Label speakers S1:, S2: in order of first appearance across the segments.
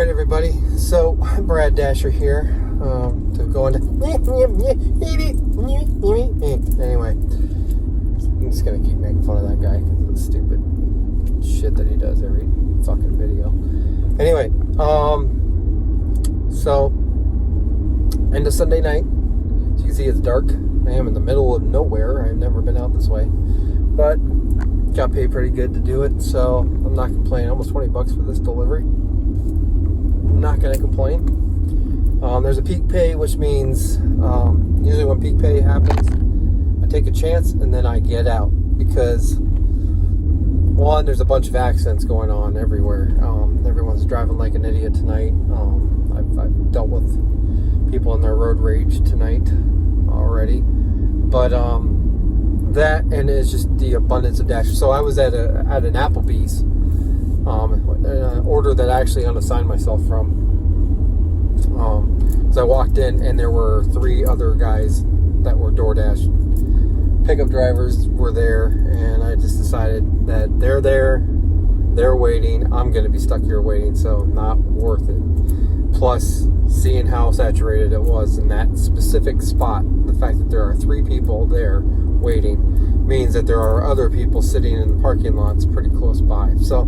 S1: Alright everybody, so Brad Dasher here, to go into, anyway, I'm just going to keep making fun of that guy because of the stupid shit that he does every fucking video. Anyway, so, end of Sunday night, as you can see it's dark. I am in the middle of nowhere. I've never been out this way, but got paid pretty good to do it, so I'm not complaining. Almost $20 for this delivery. Not going to complain. There's a peak pay, which means usually when peak pay happens, I take a chance and then I get out because one, there's a bunch of accidents going on everywhere. Everyone's driving like an idiot tonight. I've dealt with people in their road rage tonight already, but that and it's just the abundance of Dashers. So I was at an Applebee's. An order that I actually unassigned myself from. Because I walked in and there were 3 other guys that were DoorDash pickup drivers were there, and I just decided that they're there, they're waiting, I'm going to be stuck here waiting, so not worth it. Plus, seeing how saturated it was in that specific spot, the fact that there are 3 people there waiting means that there are other people sitting in the parking lots pretty close by. So,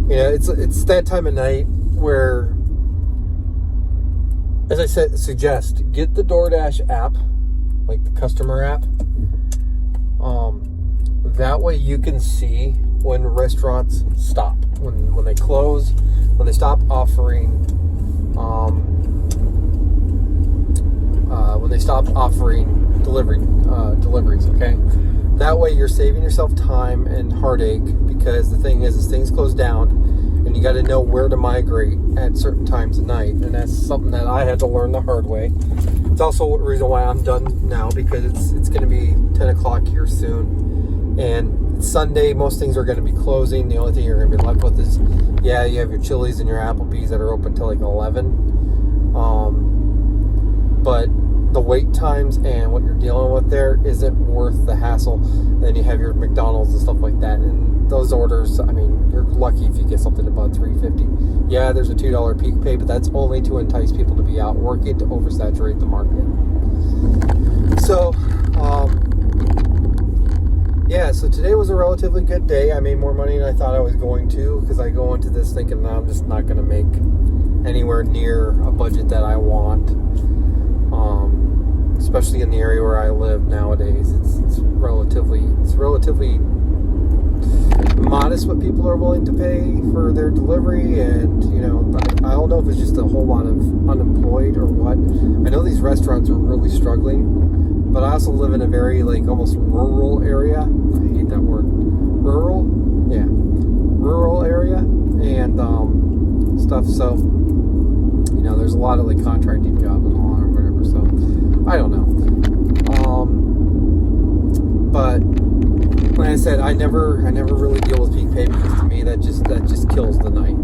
S1: you know, it's that time of night where, as I said, suggest get the DoorDash app, like the customer app. That way you can see when restaurants stop, when they close, when they stop offering, when they stop offering deliveries. Okay. That way you're saving yourself time and heartache, because the thing is things close down and you got to know where to migrate at certain times of night, and that's something that I had to learn the hard way. It's also a reason why I'm done now, because it's going to be 10 o'clock here soon, and Sunday most things are going to be closing. The only thing you're going to be left with is, yeah, you have your Chili's and your Applebee's that are open till like 11, but the wait times and what you're dealing with there isn't worth the hassle. Then you have your McDonald's and stuff like that, and those orders, I mean, you're lucky if you get something about $3.50. Yeah, there's a $2 peak pay, but that's only to entice people to be out working, to oversaturate the market. So yeah, so today was a relatively good day. I made more money than I thought I was going to, because I go into this thinking that I'm just not going to make anywhere near a budget that I want. Especially in the area where I live nowadays, it's relatively modest what people are willing to pay for their delivery, and you know, I don't know if it's just a whole lot of unemployed or what. I know these restaurants are really struggling, but I also live in a very like almost rural area. I hate that word, rural area, and stuff. So you know, there's a lot of like contracting jobs and all or whatever. So I don't know. But like I said, I never really deal with peak pay, because to me that just kills the night.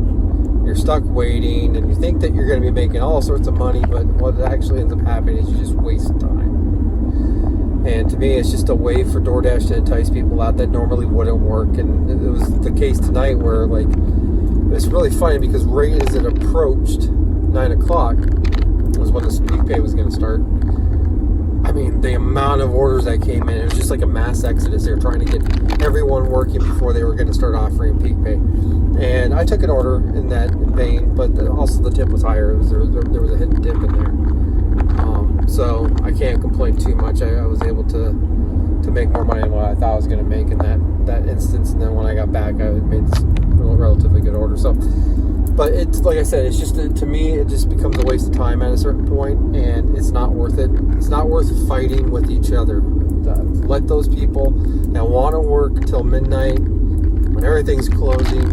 S1: You're stuck waiting, and you think that you're going to be making all sorts of money, but what actually ends up happening is you just waste time. And to me, it's just a way for DoorDash to entice people out that normally wouldn't work. And it was the case tonight where, like, it's really funny because right as it approached 9 o'clock was when the peak pay was going to start. I mean, the amount of orders that came in, it was just like a mass exodus. They were trying to get everyone working before they were going to start offering peak pay. And I took an order in that vein, but also the tip was higher. There was a hidden tip in there. So I can't complain too much. I was able to make more money than what I thought I was going to make in that instance. And then when I got back, I made this relatively good order. So, but it's like I said, it's just, to me, it just becomes a waste of time at a certain point, and it's not worth it. It's not worth fighting with each other. Let those people that want to work till midnight, when everything's closing,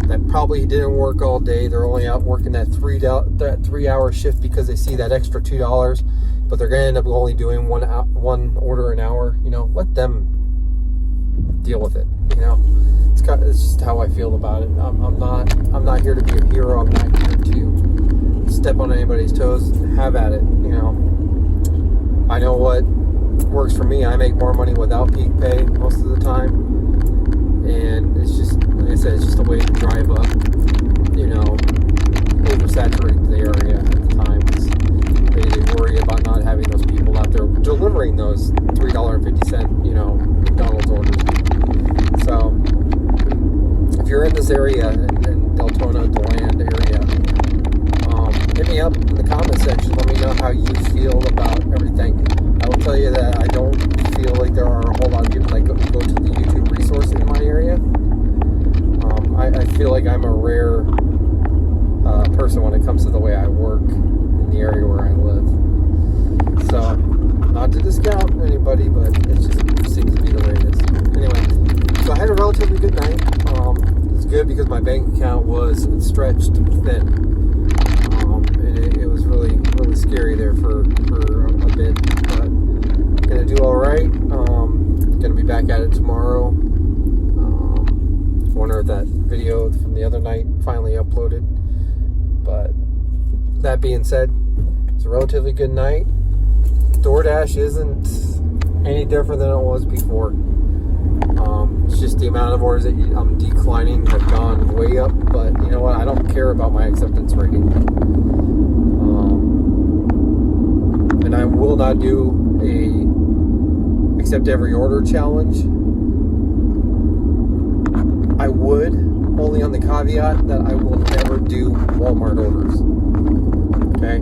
S1: that probably didn't work all day, they're only out working that 3-hour shift because they see that extra $2, but they're going to end up only doing one order an hour. You know, let them deal with it. You know, it's just how I feel about it. I'm not here to be a hero. I'm not here to step on anybody's toes. Have at it. You know, I know what works for me. I make more money without peak pay most of the time, and it's just, like I said, it's just a way to drive up, you know, in this area in Deltona, DeLand area, hit me up in the comment section. Let me know how you feel about everything. I will tell you that I don't feel like there are a whole lot of people that go to the YouTube resource in my area. I feel like I'm a rare person when it comes to the way I work in the area where I live. So, not to discount anybody, but it just seems to be the way it is. Anyway, so I had a relatively good night. It's good because my bank account was stretched thin. And it was really, really scary there for a bit. But gonna do all right. Gonna be back at it tomorrow. Wonder if that video from the other night finally uploaded. But that being said, it's a relatively good night. DoorDash isn't any different than it was before. It's just the amount of orders that I'm declining have gone way up. But you know what? I don't care about my acceptance rating. And I will not do a accept every order challenge. I would, only on the caveat that I will never do Walmart orders. Okay?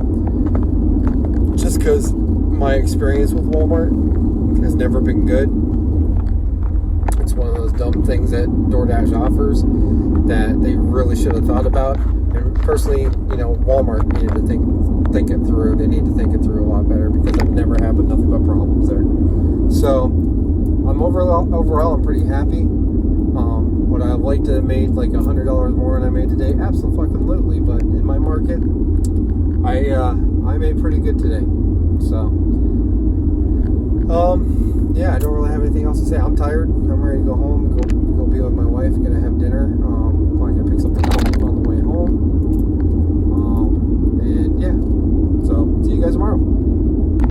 S1: Just because my experience with Walmart has never been good. It's one of those dumb things that DoorDash offers that they really should have thought about. And personally, Walmart needed to think it through. They need to think it through a lot better because I've never had nothing but problems there. So, I'm overall I'm pretty happy. Would I have liked to have made like $100 more than I made today? Absolutely. But in my market, I made pretty good today. So, yeah, I don't really have anything else to say. I'm tired. I'm ready to go home, go be with my wife. Gonna have dinner.